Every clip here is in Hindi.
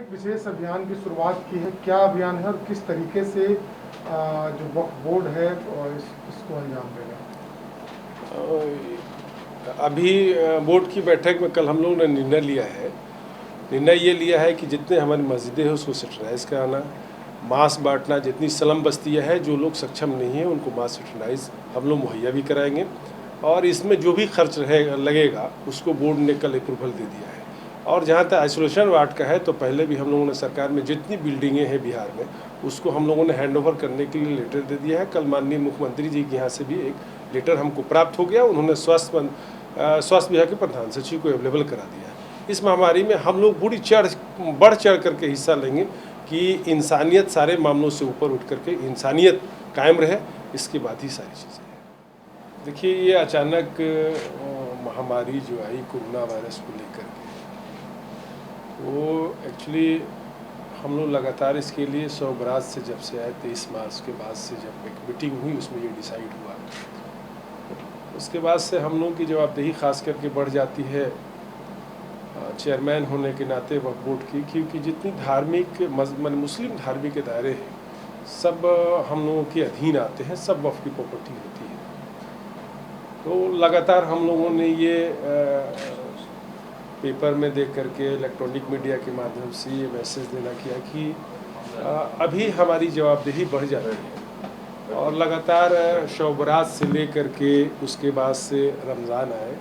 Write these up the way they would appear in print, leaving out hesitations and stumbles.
एक विशेष अभियान की शुरुआत की है, क्या अभियान है और किस तरीके से जो वक्फ बोर्ड है इसको अंजाम देगा? अभी बोर्ड की बैठक में कल हम लोगों ने निर्णय लिया है। निर्णय ये लिया है कि जितने हमारी मस्जिदें हैं उसको सेटेलाइज कराना, मास्क बांटना, जितनी स्लम बस्तियाँ हैं जो लोग सक्षम नहीं हैं उनको मास्क सेटेलाइज हम लोग मुहैया भी कराएंगे और इसमें जो भी खर्च लगेगा उसको बोर्ड ने कल अप्रूवल दे दिया है। और जहाँ तक आइसोलेशन वार्ड का है तो पहले भी हम लोगों ने सरकार में जितनी बिल्डिंगें हैं बिहार में उसको हम लोगों ने हैंडओवर करने के लिए लेटर दे दिया है। कल माननीय मुख्यमंत्री जी के यहाँ से भी एक लेटर हमको प्राप्त हो गया। उन्होंने स्वास्थ्य विभाग के प्रधान सचिव को अवेलेबल करा दिया है। इस महामारी में हम लोग बढ़ चढ़ करके हिस्सा लेंगे कि इंसानियत सारे मामलों से ऊपर उठ करके इंसानियत कायम रहे, इसके बाद ही सारी चीज़ें। देखिए, ये अचानक महामारी जो आई कोरोना वायरस को लेकर के, वो एक्चुअली हम लोग लगातार इसके लिए स्वराज से जब से आए 23 मार्च के बाद से जब एक मीटिंग हुई उसमें ये डिसाइड हुआ, उसके बाद से हम लोगों की जवाबदेही खास करके बढ़ जाती है चेयरमैन होने के नाते वक्फ बोर्ड की, क्योंकि जितनी धार्मिक मुस्लिम धार्मिक दायरे हैं सब हम लोगों के अधीन आते हैं, सब वक्फ की प्रॉपर्टी होती है। तो लगातार हम लोगों ने ये पेपर में देख करके इलेक्ट्रॉनिक मीडिया के माध्यम से ये मैसेज देना किया कि अभी हमारी जवाबदेही बढ़ जाती है और लगातार शौबरात से लेकर के उसके बाद से रमज़ान आए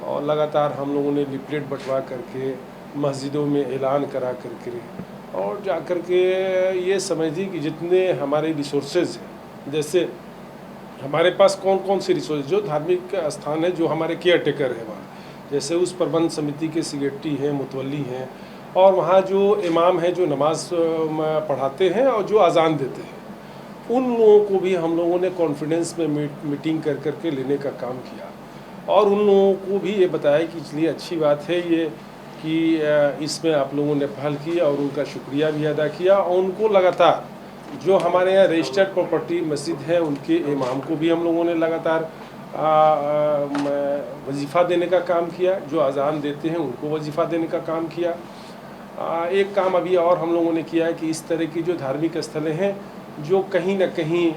और लगातार हम लोगों ने लिफलेट बंटवा करके मस्जिदों में ऐलान करा करके और जा कर के ये समझिए कि जितने हमारे रिसोर्सेज हैं, जैसे हमारे पास कौन कौन से रिसोर्स जो धार्मिक स्थान है जो हमारे केयर टेकर है वहाँ, जैसे उस प्रबंध समिति के सेक्रेटरी हैं, मुतवल्ली हैं और वहाँ जो इमाम हैं जो नमाज पढ़ाते हैं और जो अजान देते हैं, उन लोगों को भी हम लोगों ने कॉन्फिडेंस में मीटिंग कर करके लेने का काम किया और उन लोगों को भी ये बताया कि चलिए अच्छी बात है ये कि इसमें आप लोगों ने पहल की और उनका शुक्रिया भी अदा किया और उनको लगातार जो हमारे यहाँ रजिस्टर्ड प्रॉपर्टी मस्जिद है उनके इमाम को भी हम लोगों ने लगातार वजीफ़ा देने का काम किया, जो अजान देते हैं उनको वजीफ़ा देने का काम किया। एक काम अभी और हम लोगों ने किया है कि इस तरह की जो धार्मिक स्थलें हैं जो कहीं ना कहीं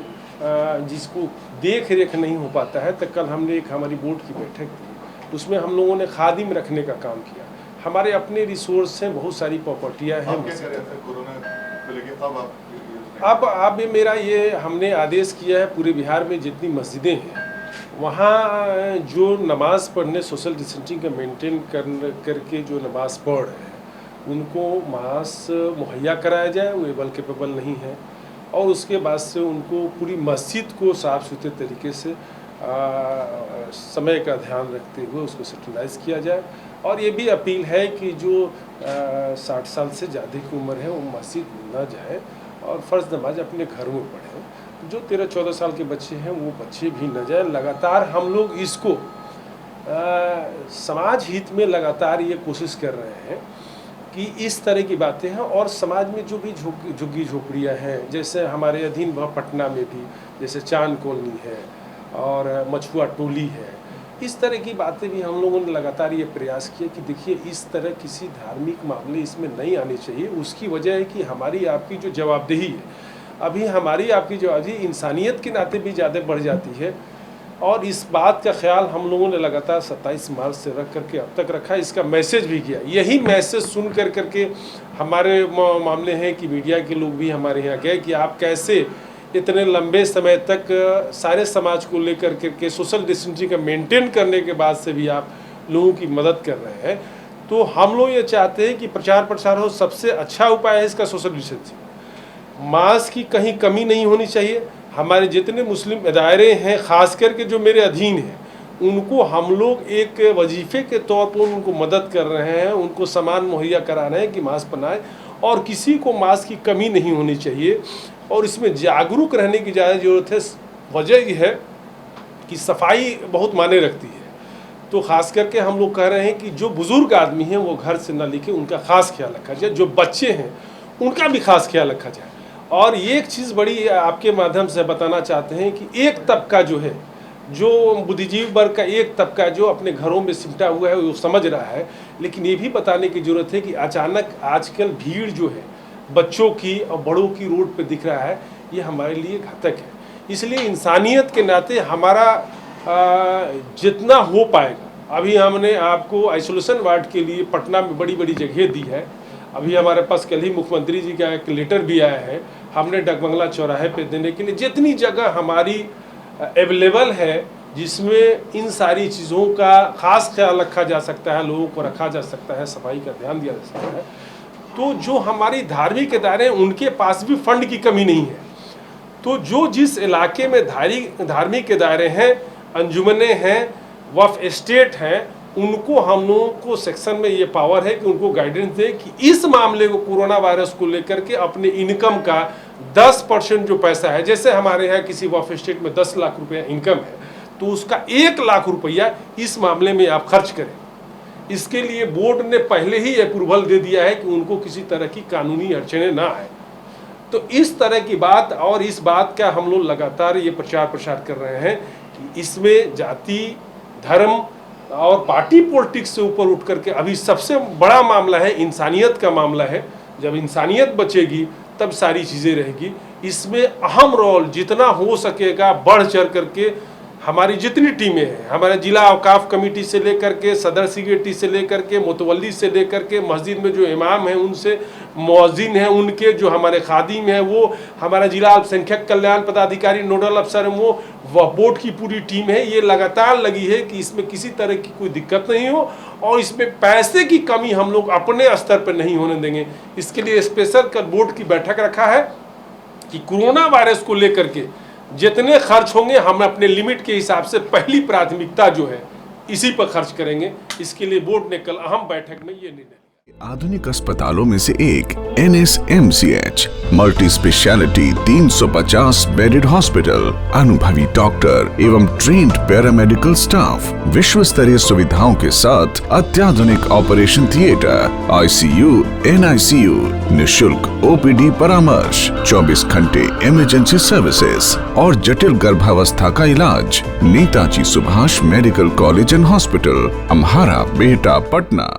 जिसको देख रेख नहीं हो पाता है, तो कल हमने एक हमारी बोर्ड की बैठक की, उसमें हम लोगों ने खादिम रखने का काम किया। हमारे अपने रिसोर्स हैं, बहुत सारी प्रॉपर्टियाँ हैं। अब मेरा ये हमने आदेश किया है पूरे बिहार में जितनी मस्जिदें हैं वहाँ जो नमाज़ पढ़ने सोशल डिस्टेंसिंग का मेंटेन करके जो नमाज़ पढ़ रहे हैं उनको मास्क मुहैया कराया जाए, वो एबल कैपेबल नहीं है, और उसके बाद से उनको पूरी मस्जिद को साफ़ सुथरे तरीके से समय का ध्यान रखते हुए उसको सेटेलाइज किया जाए। और ये भी अपील है कि जो 60 साल से ज़्यादा की उम्र है वो मस्जिद न जाए और फ़र्ज़ नमाज अपने घरों में पढ़ें। जो 13-14 साल के बच्चे हैं वो बच्चे भी न जाए। लगातार हम लोग इसको समाज हित में लगातार ये कोशिश कर रहे हैं कि इस तरह की बातें हैं और समाज में जो भी झुग्गी झोपड़ियाँ हैं, जैसे हमारे अधीन वह पटना में भी जैसे चांद कॉलोनी है और मछुआ टोली है, इस तरह की बातें भी हम लोगों ने लगातार ये प्रयास किया कि देखिए इस तरह किसी धार्मिक मामले इसमें नहीं आने चाहिए। उसकी वजह है कि हमारी आपकी जो जवाबदेही है, अभी हमारी आपकी जवाबदेही इंसानियत के नाते भी ज़्यादा बढ़ जाती है और इस बात का ख्याल हम लोगों ने लगातार 27 मार्च से रख करके अब तक रखा। इसका मैसेज भी किया, यही मैसेज सुन करके हमारे मामले हैं कि मीडिया के लोग भी हमारे यहाँ गए कि आप कैसे इतने लंबे समय तक सारे समाज को लेकर के सोशल डिस्टेंसिंग का मेंटेन करने के बाद से भी आप लोगों की मदद कर रहे हैं। तो हम लोग ये चाहते हैं कि प्रचार प्रसार हो, सबसे अच्छा उपाय है इसका सोशल डिस्टेंसिंग। मास्क की कहीं कमी नहीं होनी चाहिए। हमारे जितने मुस्लिम दायरे हैं, ख़ास करके जो मेरे अधीन हैं, उनको हम लोग एक वजीफ़े के तौर पर उनको मदद कर रहे हैं, उनको सामान मुहैया करा रहे हैं कि मास्क पहनाएं और किसी को मास्क की कमी नहीं होनी चाहिए और इसमें जागरूक रहने की ज़्यादा ज़रूरत है। वजह यह है कि सफाई बहुत मायने रखती है, तो ख़ास करके हम लोग कह रहे हैं कि जो बुज़ुर्ग आदमी हैं वो घर से ना लिखे, उनका ख़ास ख्याल रखा जाए, जो बच्चे हैं उनका भी ख़ास ख्याल रखा जाए। और एक चीज़ बड़ी आपके माध्यम से बताना चाहते हैं कि एक तबका जो है जो बुद्धिजीवी वर्ग का एक तबका जो अपने घरों में सिमटा हुआ है वो समझ रहा है, लेकिन ये भी बताने की ज़रूरत है कि अचानक आजकल भीड़ जो है बच्चों की और बड़ों की रोड पे दिख रहा है, ये हमारे लिए घातक है। इसलिए इंसानियत के नाते हमारा जितना हो पाएगा, अभी हमने आपको आइसोलेशन वार्ड के लिए पटना में बड़ी बड़ी जगह दी है। अभी हमारे पास कल ही मुख्यमंत्री जी का एक लेटर भी आया है, हमने डगमंगला चौराहे पे देने के लिए जितनी जगह हमारी अवेलेबल है, जिसमें इन सारी चीज़ों का खास ख्याल रखा जा सकता है, लोगों को रखा जा सकता है, सफाई का ध्यान दिया जा सकता है। तो जो हमारी धार्मिक इदारे हैं उनके पास भी फंड की कमी नहीं है। तो जो जिस इलाके में धार्मिक इदारे हैं, अंजुमने हैं, वक्फ एस्टेट हैं, उनको हम लोगों को सेक्शन में ये पावर है कि उनको गाइडेंस दे कि इस मामले को कोरोना वायरस को लेकर के अपने इनकम का 10% जो पैसा है, जैसे हमारे यहाँ किसी वक्फ एस्टेट में 10 लाख रुपया इनकम है तो उसका 1 लाख रुपया इस मामले में आप खर्च करें। इसके लिए बोर्ड ने पहले ही अप्रूवल दे दिया है कि उनको किसी तरह की कानूनी अड़चने ना आए। तो इस तरह की बात, और इस बात का हम लोग लगातार ये प्रचार प्रसार कर रहे हैं कि इसमें जाति, धर्म और पार्टी पॉलिटिक्स से ऊपर उठ करके अभी सबसे बड़ा मामला है इंसानियत का मामला है। जब इंसानियत बचेगी तब सारी चीज़ें रहेगी। इसमें अहम रोल जितना हो सकेगा बढ़ चढ़ करके हमारी जितनी टीमें हैं, हमारे जिला औकाफ कमेटी से लेकर के सदर सेक्रेटरी से लेकर के मुतवल्ली से लेकर के मस्जिद में जो इमाम हैं उनसे, मुअज्जिन हैं उनके, जो हमारे खादिम हैं वो, हमारा जिला अल्पसंख्यक कल्याण पदाधिकारी नोडल अफसर हैं वो, वह बोर्ड की पूरी टीम है। ये लगातार लगी है कि इसमें किसी तरह की कोई दिक्कत नहीं हो और इसमें पैसे की कमी हम लोग अपने स्तर पर नहीं होने देंगे। इसके लिए स्पेशल कल बोर्ड की बैठक रखा है कि कोरोना वायरस को लेकर के जितने खर्च होंगे हम अपने लिमिट के हिसाब से पहली प्राथमिकता जो है इसी पर खर्च करेंगे। इसके लिए बोर्ड ने कल अहम बैठक में ये निर्णय लिया। आधुनिक अस्पतालों में से एक NSMCH multi speciality 350 bedded hospital, अनुभवी डॉक्टर एवं ट्रेन्ड पैरामेडिकल स्टाफ, विश्व स्तरीय सुविधाओं के साथ अत्याधुनिक ऑपरेशन थिएटर, ICU, NICU, निशुल्क OPD परामर्श, 24 घंटे इमरजेंसी सर्विसेज और जटिल गर्भावस्था का इलाज। Netaji Subhash medical college and hospital, Amhara, Bihta, Patna.